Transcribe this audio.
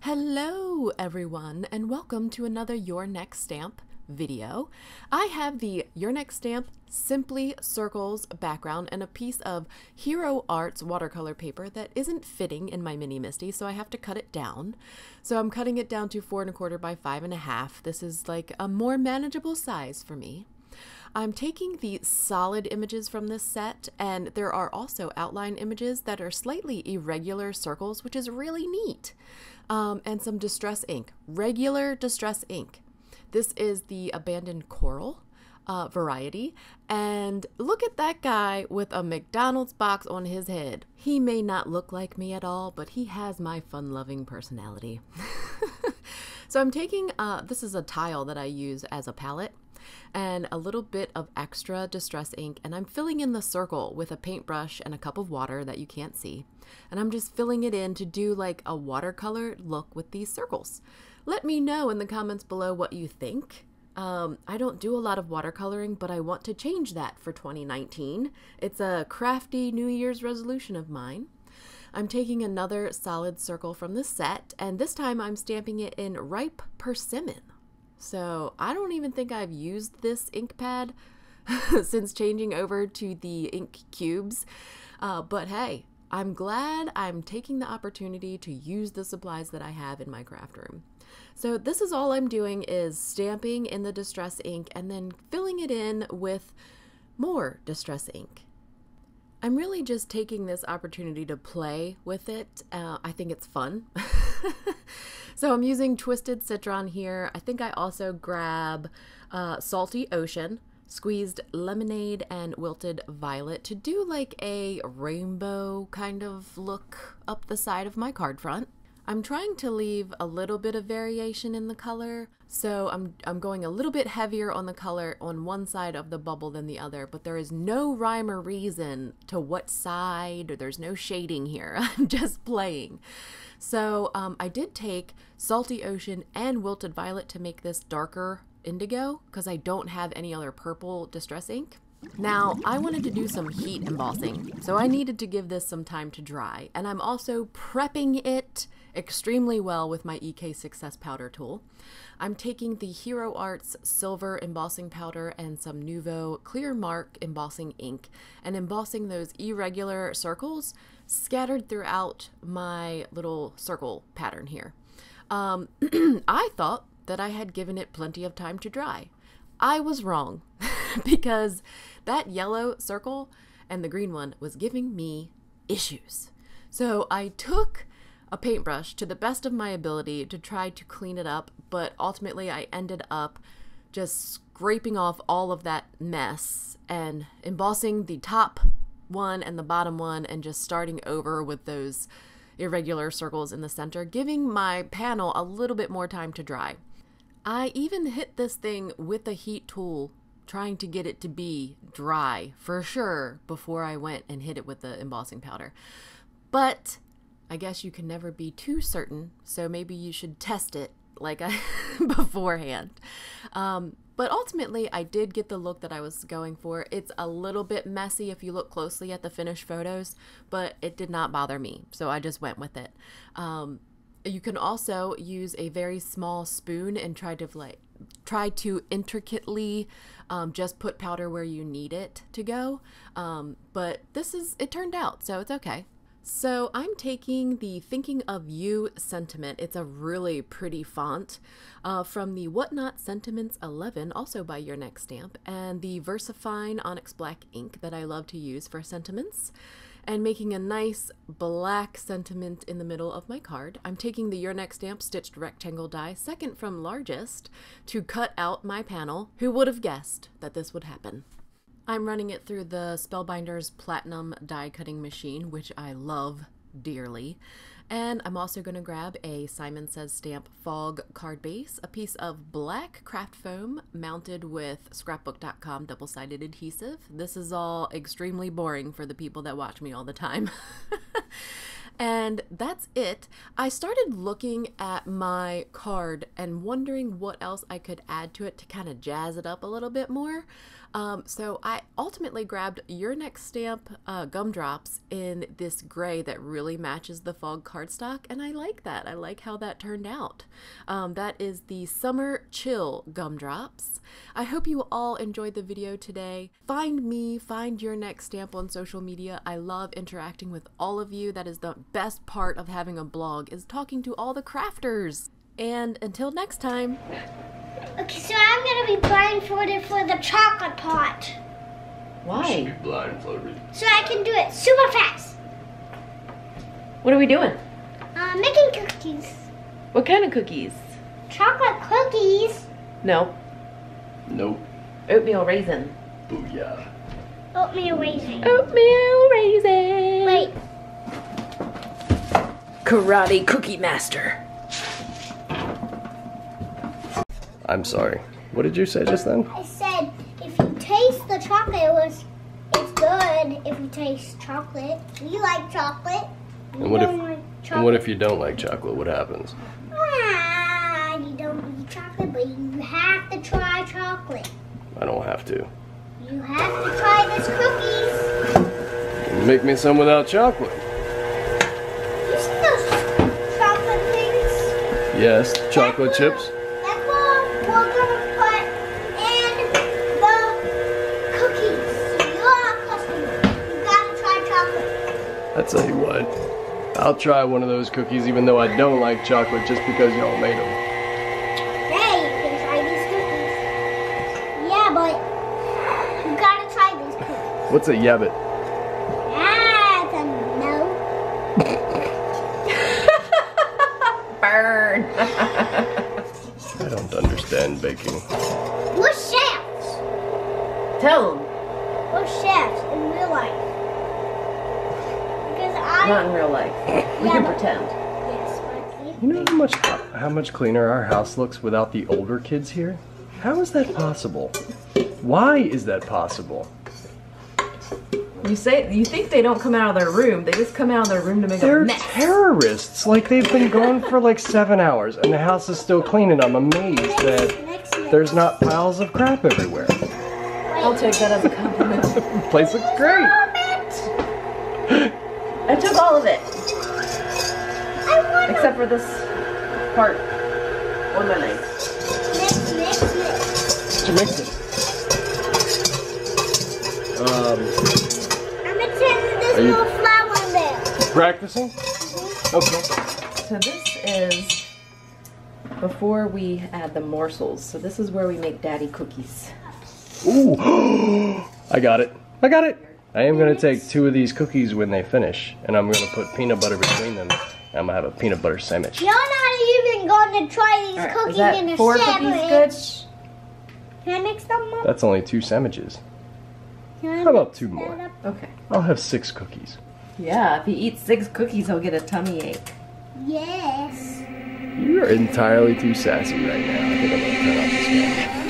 Hello everyone and welcome to another Your Next Stamp video. I have the Your Next Stamp Simply Circles background and a piece of Hero Arts watercolor paper that isn't fitting in my mini MISTI, so I have to cut it down. So I'm cutting it down to 4 1/4 by 5 1/2. This is like a more manageable size for me. I'm taking the solid images from this set, and there are also outline images that are slightly irregular circles, which is really neat. And some distress ink, regular distress ink. This is the Abandoned Coral variety, and look at that guy with a McDonald's box on his head. He may not look like me at all, but he has my fun-loving personality. So I'm taking, this is a tile that I use as a palette, and a little bit of extra distress ink, and I'm filling in the circle with a paintbrush and a cup of water that you can't see, and I'm just filling it in to do like a watercolor look with these circles. Let me know in the comments below what you think. I don't do a lot of watercoloring, but I want to change that for 2019. It's a crafty New Year's resolution of mine. I'm taking another solid circle from the set, and this time I'm stamping it in Ripe Persimmon. So I don't even think I've used this ink pad since changing over to the ink cubes. But hey, I'm glad I'm taking the opportunity to use the supplies that I have in my craft room. So this is all I'm doing, is stamping in the distress ink and then filling it in with more distress ink. I'm really just taking this opportunity to play with it. I think it's fun. So I'm using Twisted Citron here. I think I also grab Salty Ocean, Squeezed Lemonade, and Wilted Violet to do like a rainbow kind of look up the side of my card front. I'm trying to leave a little bit of variation in the color, so I'm going a little bit heavier on the color on one side of the bubble than the other, but there is no rhyme or reason to what side, or there's no shading here. I'm just playing. So I did take Salty Ocean and Wilted Violet to make this darker indigo, because I don't have any other purple distress ink. Now, I wanted to do some heat embossing, so I needed to give this some time to dry, and I'm also prepping it extremely well with my EK Success powder tool. I'm taking the Hero Arts silver embossing powder and some Nuvo clear mark embossing ink and embossing those irregular circles scattered throughout my little circle pattern here. I thought that I had given it plenty of time to dry. I was wrong because that yellow circle and the green one was giving me issues. So I took a paintbrush to the best of my ability to try to clean it up, but ultimately I ended up just scraping off all of that mess and embossing the top one and the bottom one and just starting over with those irregular circles in the center, giving my panel a little bit more time to dry. I even hit this thing with a heat tool, trying to get it to be dry for sure before I went and hit it with the embossing powder. But I guess you can never be too certain, so maybe you should test it like beforehand. But ultimately, I did get the look that I was going for. It's a little bit messy if you look closely at the finished photos, but it did not bother me, so I just went with it. You can also use a very small spoon and try to intricately just put powder where you need it to go. But it turned out, so it's okay. So I'm taking the Thinking of You sentiment. It's a really pretty font from the Whatnot Sentiments 11, also by Your Next Stamp, and the VersaFine ONYX black ink that I love to use for sentiments, and making a nice black sentiment in the middle of my card. I'm taking the Your Next Stamp stitched rectangle die, second from largest, to cut out my panel. Who would have guessed that this would happen? I'm running it through the Spellbinders Platinum die cutting machine, which I love dearly. And I'm also going to grab a Simon Says Stamp Fog card base, a piece of black craft foam mounted with scrapbook.com double-sided adhesive. This is all extremely boring for the people that watch me all the time. And that's it. I started looking at my card and wondering what else I could add to it to kind of jazz it up a little bit more. So I ultimately grabbed Your Next Stamp Gumdrops in this gray that really matches the fog cardstock, and I like that. I like how that turned out. That is the Summer Chill Gumdrops. I hope you all enjoyed the video today. Find me, find Your Next Stamp on social media. I love interacting with all of you. That is the best part of having a blog, is talking to all the crafters. And until next time. Okay, so I'm gonna be blindfolded for the chocolate pot. Why? You should be blindfolded. So I can do it super fast. What are we doing? Making cookies. What kind of cookies? Chocolate cookies. No. Nope. Oatmeal raisin. Booyah. Oatmeal raisin. Oatmeal raisin. Wait. Karate Cookie Master. I'm sorry. What did you say just then? I said if you taste the chocolate, it's good. If you taste chocolate, we like chocolate. And what if you don't like chocolate? What happens? You don't eat chocolate, but you have to try chocolate. I don't have to. You have to try these cookies. Make me some without chocolate. You see those chocolate things? Yes, chocolate chips. That's what we're gonna put in the cookies. So you're a customer. You gotta try chocolate. I tell you what, I'll try one of those cookies even though I don't like chocolate just because y'all made them. Hey, you can try these cookies. Yeah, but you gotta try these cookies. What's a yabbit? That's a no. Burn. I don't understand baking. We're chefs. Tell them. We're chefs in real life. Because Not in real life. We can but- pretend. Yes, but You know how much cleaner our house looks without the older kids here? How is that possible? Why is that possible? You think they don't come out of their room. They just come out of their room to make They're a mess. terrorists. Like, they've been gone for like 7 hours and the house is still clean, and I'm amazed that there's not piles of crap everywhere. I'll take that as a compliment. The place looks great. I took all of it. Except for this part on my knife. Mix. Did you mix it? I'm mixing this Are you- little flower in there. Practicing? Okay. So this is before we add the morsels. So this is where we make daddy cookies. Ooh. I got it. I am going to take 2 of these cookies when they finish, and I'm going to put peanut butter between them. And I'm going to have a peanut butter sandwich. You're not even going to try these All right, cookies is that in a 4 cookies good? Can I mix them up? That's only 2 sandwiches. Can I How about mix 2 that more? up? Okay. I'll have 6 cookies. Yeah, if he eats 6 cookies, he'll get a tummy ache. Yes. You're entirely too sassy right now. I think I'm going to turn off this camera.